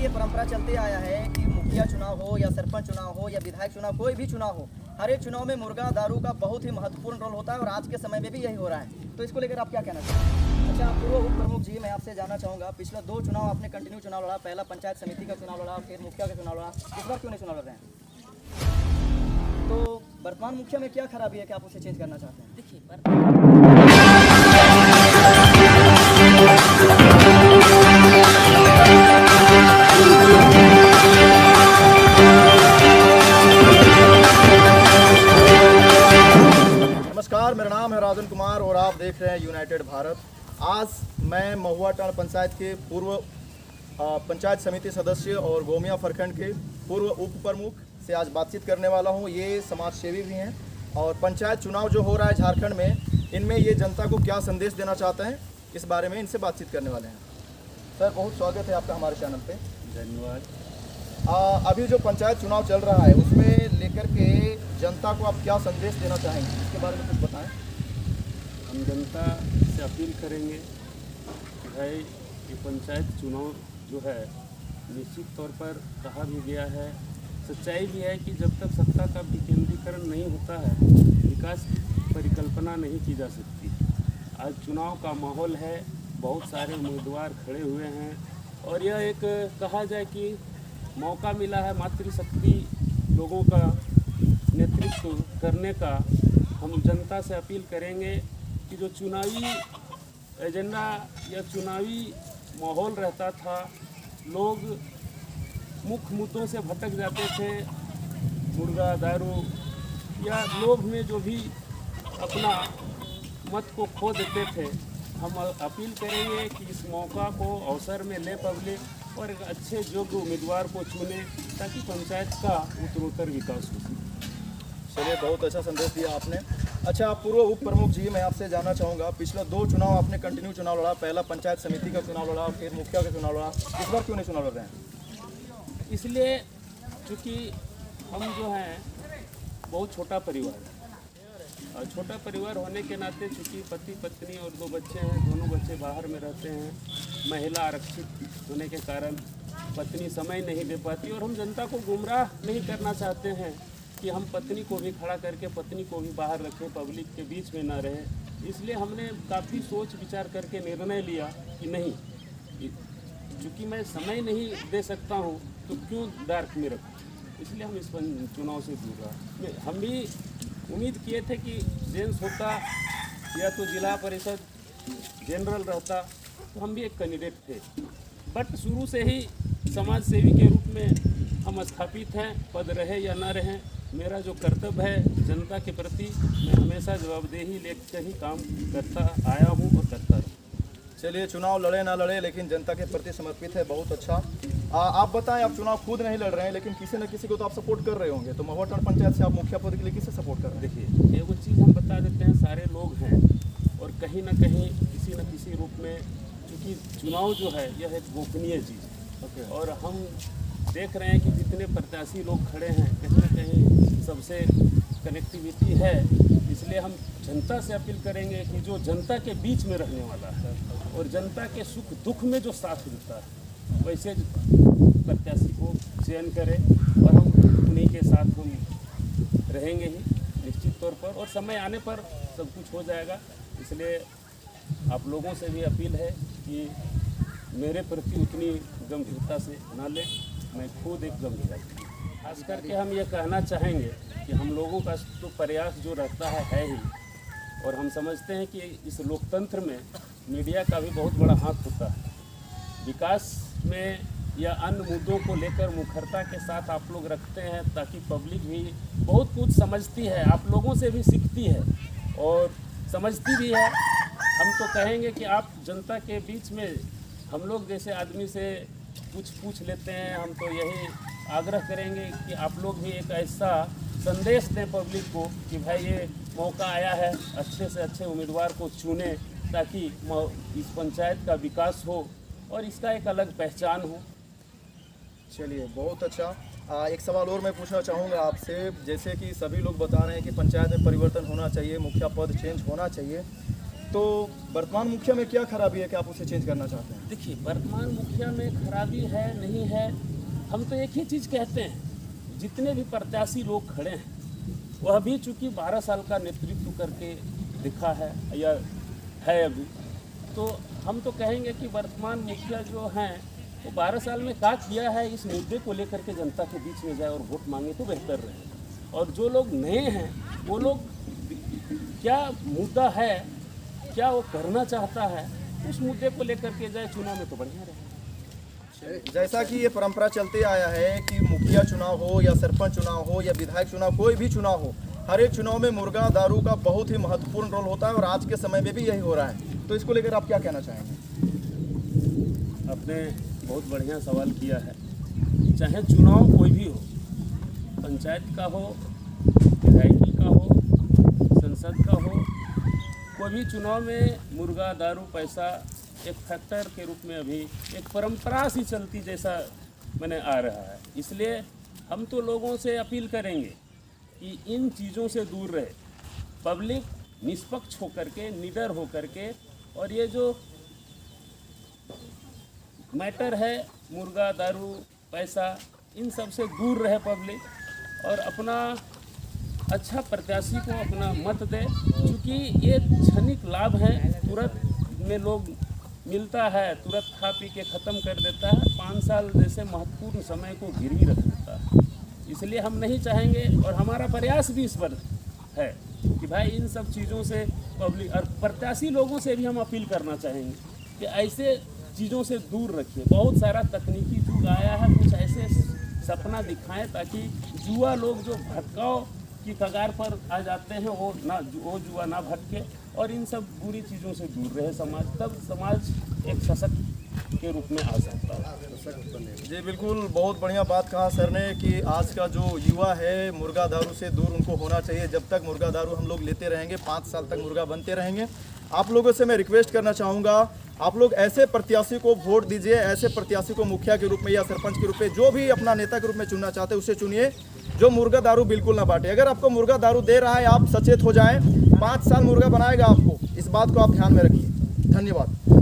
ये परंपरा चलते आया है कि मुखिया चुनाव हो या सरपंच चुनाव हो या विधायक चुनाव, कोई भी चुनाव हो, हर एक चुनाव में मुर्गा दारू का बहुत ही महत्वपूर्ण रोल होता है और आज के समय में भी यही हो रहा है। तो इसको लेकर आप क्या कहना चाहेंगे? अच्छा, पूर्व उप प्रमुख जी, मैं आपसे जानना चाहूँगा, पिछला 2 चुनाव आपने कंटिन्यू चुनाव लड़ा, पहला पंचायत समिति का चुनाव लड़ा, फिर मुखिया का चुनाव लड़ा, इस बार क्यों नहीं चुनाव लड़ रहे हैं? तो वर्तमान मुखिया में क्या खराबी है कि आप उसे चेंज करना चाहते हैं? देखिए नमस्कार, मेरा नाम है राजन कुमार और आप देख रहे हैं यूनाइटेड भारत। आज मैं महुआ टांड पंचायत के पूर्व पंचायत समिति सदस्य और गोमिया प्रखंड के पूर्व उप प्रमुख से आज बातचीत करने वाला हूं। ये समाज सेवी भी हैं और पंचायत चुनाव जो हो रहा है झारखंड में, इनमें ये जनता को क्या संदेश देना चाहते हैं, इस बारे में इनसे बातचीत करने वाले हैं। सर, बहुत स्वागत है आपका हमारे चैनल पे। धन्यवाद। अभी जो पंचायत चुनाव चल रहा है, उसमें लेकर के जनता को आप क्या संदेश देना चाहेंगे, इसके बारे में कुछ बताएं। हम जनता से अपील करेंगे कि भाई ये पंचायत चुनाव जो है, निश्चित तौर पर कहा भी गया है, सच्चाई भी है कि जब तक सत्ता का विकेंद्रीकरण नहीं होता है, विकास की परिकल्पना नहीं की जा सकती। आज चुनाव का माहौल है, बहुत सारे उम्मीदवार खड़े हुए हैं और यह एक कहा जाए कि मौका मिला है मातृशक्ति लोगों का नेतृत्व करने का। हम जनता से अपील करेंगे कि जो चुनावी एजेंडा या चुनावी माहौल रहता था, लोग मुख्य मुद्दों से भटक जाते थे, मुर्गा दारू या लोभ में जो भी अपना मत को खो देते थे। हम अपील करेंगे कि इस मौका को अवसर में ले पब्लिक और एक अच्छे योग्य उम्मीदवार को चुने ताकि पंचायत का उत्तरोत्तर विकास हो सके। चलिए, बहुत अच्छा संदेश दिया आपने। अच्छा, पूर्व उप प्रमुख जी, मैं आपसे जानना चाहूँगा, पिछला 2 चुनाव आपने कंटिन्यू चुनाव लड़ा, पहला पंचायत समिति का चुनाव लड़ा, फिर मुखिया का चुनाव लड़ा, इस बार क्यों नहीं चुनाव लड़ रहे हैं? इसलिए चूँकि हम जो हैं बहुत छोटा परिवार है और छोटा परिवार होने के नाते चूँकि पति पत्नी और 2 बच्चे हैं, दोनों बच्चे बाहर में रहते हैं, महिला आरक्षित होने के कारण पत्नी समय नहीं दे पाती और हम जनता को गुमराह नहीं करना चाहते हैं कि हम पत्नी को भी खड़ा करके पत्नी को भी बाहर रखें, पब्लिक के बीच में ना रहे। इसलिए हमने काफ़ी सोच विचार करके निर्णय लिया कि नहीं, चूँकि मैं समय नहीं दे सकता हूँ तो क्यों डार्क में रखूँ, इसलिए हम इस चुनाव से दूर रहा। हम भी उम्मीद किए थे कि जेंट्स होता या तो जिला परिषद जनरल रहता तो हम भी एक कैंडिडेट थे, बट शुरू से ही समाज सेवी के रूप में हम स्थापित हैं। पद रहे या ना रहे, मेरा जो कर्तव्य है जनता के प्रति, मैं हमेशा जवाबदेही लेकर ही काम करता आया हूँ और करता रहूँ। चलिए, चुनाव लड़े ना लड़े लेकिन जनता के प्रति समर्पित है, बहुत अच्छा। आप बताएं, आप चुनाव खुद नहीं लड़ रहे हैं लेकिन किसी न किसी को तो आप सपोर्ट कर रहे होंगे, तो महुआ टांड पंचायत से आप मुखिया पद के लिए किसे सपोर्ट कर रहे हैं? देखिए, एगो चीज़ हम बता देते हैं, सारे लोग हैं और कहीं ना कहीं किसी न किसी रूप में, क्योंकि चुनाव जो है यह एक गोपनीय चीज़ है और हम देख रहे हैं कि जितने प्रत्याशी लोग खड़े हैं, कहीं ना कहीं सबसे कनेक्टिविटी है। इसलिए हम जनता से अपील करेंगे कि जो जनता के बीच में रहने वाला है और जनता के सुख दुख में जो साथ देता है, वैसे प्रत्याशी को चयन करें और हम उन्हीं के साथ हम रहेंगे ही निश्चित तौर पर, और समय आने पर सब कुछ हो जाएगा। इसलिए आप लोगों से भी अपील है कि मेरे प्रति उतनी गंभीरता से ना लें, मैं खुद एक गंभीर हूँ। खास करके हम ये कहना चाहेंगे कि हम लोगों का तो प्रयास जो रहता है ही, और हम समझते हैं कि इस लोकतंत्र में मीडिया का भी बहुत बड़ा हाथ होता है। विकास में या अन्य मुद्दों को लेकर मुखरता के साथ आप लोग रखते हैं ताकि पब्लिक भी बहुत कुछ समझती है, आप लोगों से भी सीखती है और समझती भी है। हम तो कहेंगे कि आप जनता के बीच में हम लोग जैसे आदमी से कुछ पूछ लेते हैं, हम तो यही आग्रह करेंगे कि आप लोग भी एक ऐसा संदेश दें पब्लिक को कि भाई ये मौका आया है, अच्छे से अच्छे उम्मीदवार को चुने ताकि इस पंचायत का विकास हो और इसका एक अलग पहचान हो। चलिए, बहुत अच्छा। एक सवाल और मैं पूछना चाहूँगा आपसे, जैसे कि सभी लोग बता रहे हैं कि पंचायत में परिवर्तन होना चाहिए, मुखिया पद चेंज होना चाहिए, तो वर्तमान मुखिया में क्या खराबी है कि आप उसे चेंज करना चाहते हैं? देखिए, वर्तमान मुखिया में खराबी है नहीं है, हम तो एक ही चीज़ कहते हैं, जितने भी प्रत्याशी लोग खड़े हैं वह भी चूँकि 12 साल का नेतृत्व करके दिखा है या है अभी, तो हम तो कहेंगे कि वर्तमान मुखिया जो हैं वो 12 साल में क्या किया है इस मुद्दे को लेकर के जनता के बीच में जाए और वोट मांगे तो बेहतर रहे। और जो लोग नए हैं वो लोग क्या मुद्दा है, क्या वो करना चाहता है, उस मुद्दे को लेकर के जाए चुनाव में तो बढ़िया रहे। जैसा कि ये परंपरा चलते आया है कि मुखिया चुनाव हो या सरपंच चुनाव हो या विधायक चुनाव, कोई भी चुनाव हो, हर एक चुनाव में मुर्गा दारू का बहुत ही महत्वपूर्ण रोल होता है और आज के समय में भी यही हो रहा है। तो इसको लेकर आप क्या कहना चाहेंगे? आपने बहुत बढ़िया सवाल किया है। चाहे चुनाव कोई भी हो, पंचायत का हो, विधायकी का हो, संसद का हो, कोई भी चुनाव में मुर्गा दारू पैसा एक फैक्टर के रूप में अभी एक परंपरा सी चलती जैसा मैंने आ रहा है। इसलिए हम तो लोगों से अपील करेंगे कि इन चीज़ों से दूर रहे, पब्लिक निष्पक्ष होकर के, निडर होकर के, और ये जो मैटर है मुर्गा दारू पैसा, इन सब से दूर रहे पब्लिक और अपना अच्छा प्रत्याशी को अपना मत दे, क्योंकि ये क्षणिक लाभ है, तुरंत में लोग मिलता है, तुरंत खा पी के ख़त्म कर देता है, 5 साल जैसे महत्वपूर्ण समय को गिरवी रख देता है। इसलिए हम नहीं चाहेंगे और हमारा प्रयास भी इस पर है कि भाई इन सब चीज़ों से पब्लिक और प्रत्याशी लोगों से भी हम अपील करना चाहेंगे कि ऐसे चीज़ों से दूर रखिए। बहुत सारा तकनीकी युग आया है, कुछ ऐसे सपना दिखाएं ताकि युवा लोग जो भटकाव की कगार पर आ जाते हैं वो युवा ना भटके और इन सब बुरी चीज़ों से दूर रहे समाज, तब समाज एक सशक्त के रूप में आ सकता है। जी बिल्कुल, बहुत बढ़िया बात कहा सर ने कि आज का जो युवा है मुर्गा दारू से दूर उनको होना चाहिए। जब तक मुर्गा दारू हम लोग लेते रहेंगे, 5 साल तक मुर्गा बनते रहेंगे। आप लोगों से मैं रिक्वेस्ट करना चाहूँगा, आप लोग ऐसे प्रत्याशी को वोट दीजिए, ऐसे प्रत्याशी को मुखिया के रूप में या सरपंच के रूप में, जो भी अपना नेता के रूप में चुनना चाहते हैं उसे चुनिए जो मुर्गा दारू बिल्कुल ना बांटे। अगर आपको मुर्गा दारू दे रहा है, आप सचेत हो जाएं, 5 साल मुर्गा बनाएगा आपको, इस बात को आप ध्यान में रखिए। धन्यवाद।